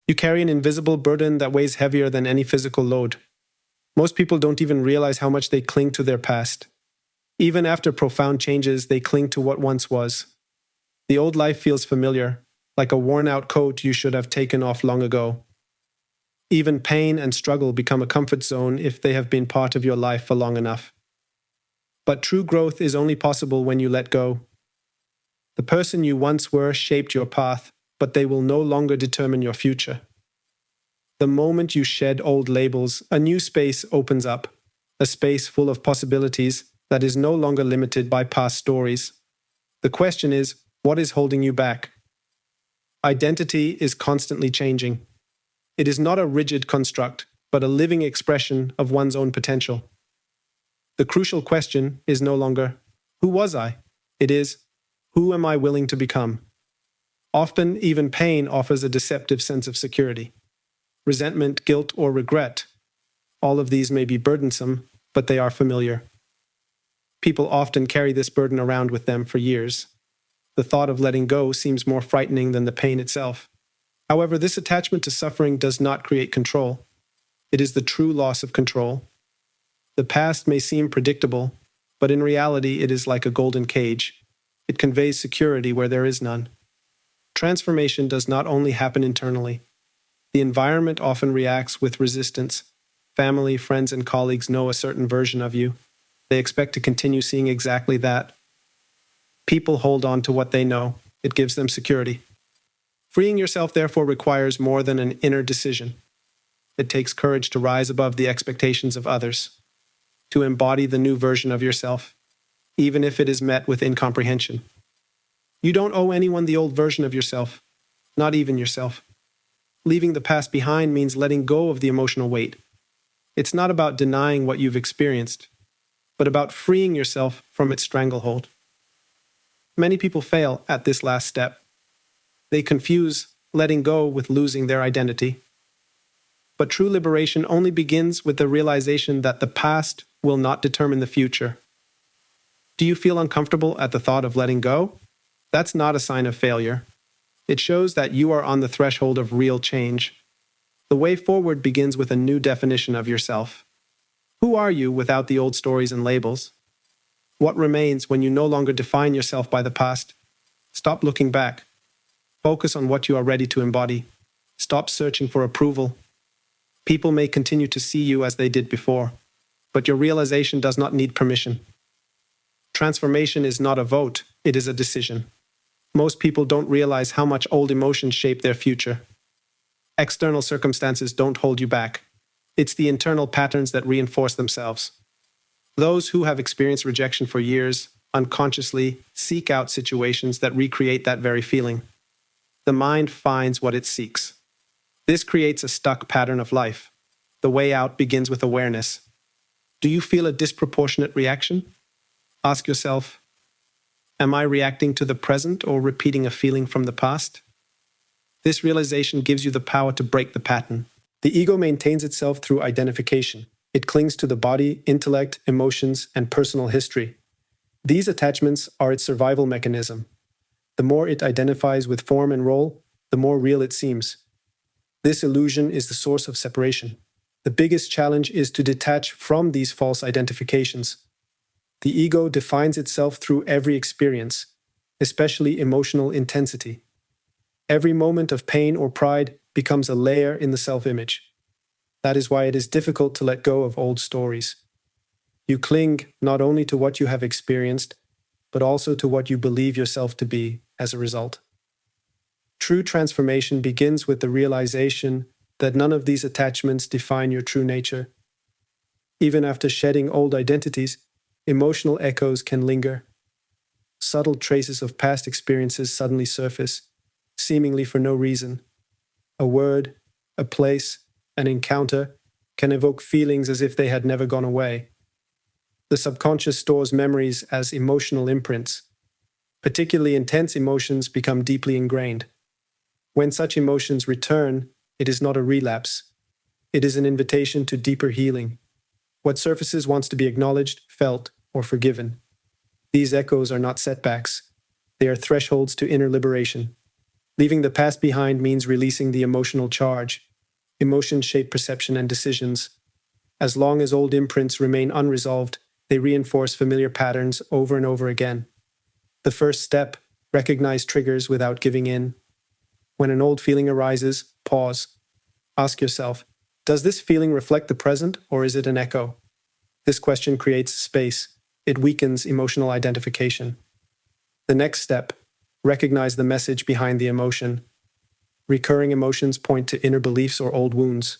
You carry an invisible burden that weighs heavier than any physical load. Most people don't even realize how much they cling to their past. Even after profound changes, they cling to what once was. The old life feels familiar, like a worn-out coat you should have taken off long ago. Even pain and struggle become a comfort zone if they have been part of your life for long enough. But true growth is only possible when you let go. The person you once were shaped your path, but they will no longer determine your future. The moment you shed old labels, a new space opens up, a space full of possibilities that is no longer limited by past stories. The question is, what is holding you back? Identity is constantly changing. It is not a rigid construct, but a living expression of one's own potential. The crucial question is no longer, who was I? It is, who am I willing to become? Often, even pain offers a deceptive sense of security. Resentment, guilt, or regret. All of these may be burdensome, but they are familiar. People often carry this burden around with them for years. The thought of letting go seems more frightening than the pain itself. However, this attachment to suffering does not create control. It is the true loss of control. The past may seem predictable, but in reality it is like a golden cage. It conveys security where there is none. Transformation does not only happen internally. The environment often reacts with resistance. Family, friends, and colleagues know a certain version of you. They expect to continue seeing exactly that. People hold on to what they know. It gives them security. Freeing yourself, therefore, requires more than an inner decision. It takes courage to rise above the expectations of others, to embody the new version of yourself, even if it is met with incomprehension. You don't owe anyone the old version of yourself, not even yourself. Leaving the past behind means letting go of the emotional weight. It's not about denying what you've experienced, but about freeing yourself from its stranglehold. Many people fail at this last step. They confuse letting go with losing their identity. But true liberation only begins with the realization that the past will not determine the future. Do you feel uncomfortable at the thought of letting go? That's not a sign of failure. It shows that you are on the threshold of real change. The way forward begins with a new definition of yourself. Who are you without the old stories and labels? What remains when you no longer define yourself by the past? Stop looking back. Focus on what you are ready to embody. Stop searching for approval. People may continue to see you as they did before, but your realization does not need permission. Transformation is not a vote, it is a decision. Most people don't realize how much old emotions shape their future. External circumstances don't hold you back. It's the internal patterns that reinforce themselves. Those who have experienced rejection for years unconsciously seek out situations that recreate that very feeling. The mind finds what it seeks. This creates a stuck pattern of life. The way out begins with awareness. Do you feel a disproportionate reaction? Ask yourself, am I reacting to the present or repeating a feeling from the past? This realization gives you the power to break the pattern. The ego maintains itself through identification. It clings to the body, intellect, emotions, and personal history. These attachments are its survival mechanism. The more it identifies with form and role, the more real it seems. This illusion is the source of separation. The biggest challenge is to detach from these false identifications. The ego defines itself through every experience, especially emotional intensity. Every moment of pain or pride becomes a layer in the self-image. That is why it is difficult to let go of old stories. You cling not only to what you have experienced, but also to what you believe yourself to be as a result. True transformation begins with the realization that none of these attachments define your true nature. Even after shedding old identities, emotional echoes can linger. Subtle traces of past experiences suddenly surface, seemingly for no reason. A word, a place, an encounter can evoke feelings as if they had never gone away. The subconscious stores memories as emotional imprints. Particularly intense emotions become deeply ingrained. When such emotions return, it is not a relapse. It is an invitation to deeper healing. What surfaces wants to be acknowledged, felt, or forgiven. These echoes are not setbacks. They are thresholds to inner liberation. Leaving the past behind means releasing the emotional charge. Emotions shape perception and decisions. As long as old imprints remain unresolved, they reinforce familiar patterns over and over again. The first step: recognize triggers without giving in. When an old feeling arises, pause. Ask yourself, does this feeling reflect the present, or is it an echo? This question creates space. It weakens emotional identification. The next step: recognize the message behind the emotion. Recurring emotions point to inner beliefs or old wounds.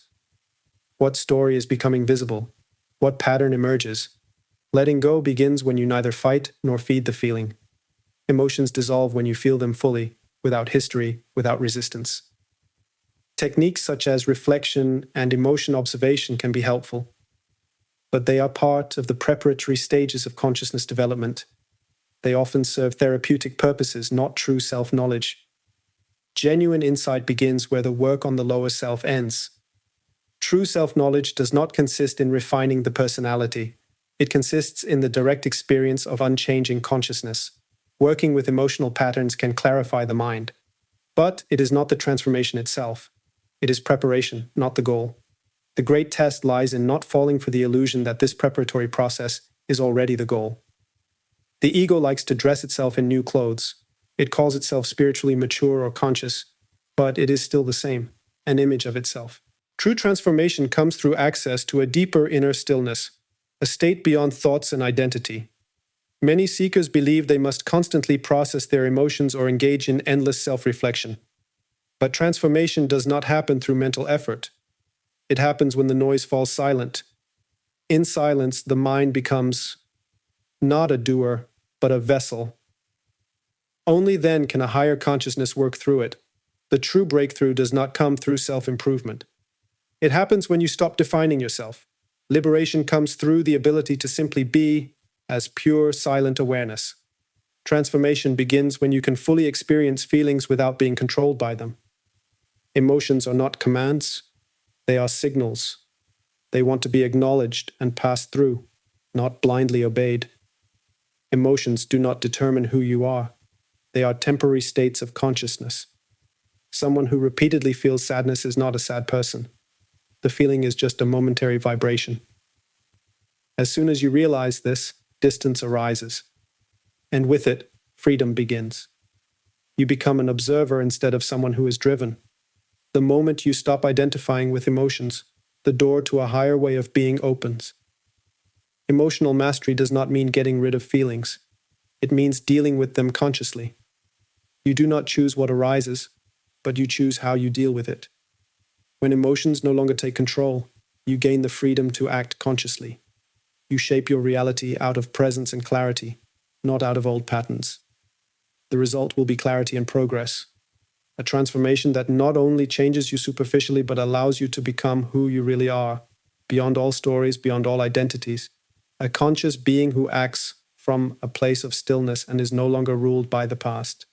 What story is becoming visible? What pattern emerges? Letting go begins when you neither fight nor feed the feeling. Emotions dissolve when you feel them fully, without history, without resistance. Techniques such as reflection and emotion observation can be helpful, but they are part of the preparatory stages of consciousness development. They often serve therapeutic purposes, not true self-knowledge. Genuine insight begins where the work on the lower self ends. True self-knowledge does not consist in refining the personality. It consists in the direct experience of unchanging consciousness. Working with emotional patterns can clarify the mind. But it is not the transformation itself. It is preparation, not the goal. The great test lies in not falling for the illusion that this preparatory process is already the goal. The ego likes to dress itself in new clothes. It calls itself spiritually mature or conscious, but it is still the same, an image of itself. True transformation comes through access to a deeper inner stillness, a state beyond thoughts and identity. Many seekers believe they must constantly process their emotions or engage in endless self-reflection. But transformation does not happen through mental effort. It happens when the noise falls silent. In silence, the mind becomes not a doer, but a vessel. Only then can a higher consciousness work through it. The true breakthrough does not come through self-improvement. It happens when you stop defining yourself. Liberation comes through the ability to simply be, as pure, silent awareness. Transformation begins when you can fully experience feelings without being controlled by them. Emotions are not commands, they are signals. They want to be acknowledged and passed through, not blindly obeyed. Emotions do not determine who you are. They are temporary states of consciousness. Someone who repeatedly feels sadness is not a sad person. The feeling is just a momentary vibration. As soon as you realize this, distance arises. And with it, freedom begins. You become an observer instead of someone who is driven. The moment you stop identifying with emotions, the door to a higher way of being opens. Emotional mastery does not mean getting rid of feelings. It means dealing with them consciously. You do not choose what arises, but you choose how you deal with it. When emotions no longer take control, you gain the freedom to act consciously. You shape your reality out of presence and clarity, not out of old patterns. The result will be clarity and progress. A transformation that not only changes you superficially but allows you to become who you really are, beyond all stories, beyond all identities. A conscious being who acts from a place of stillness and is no longer ruled by the past.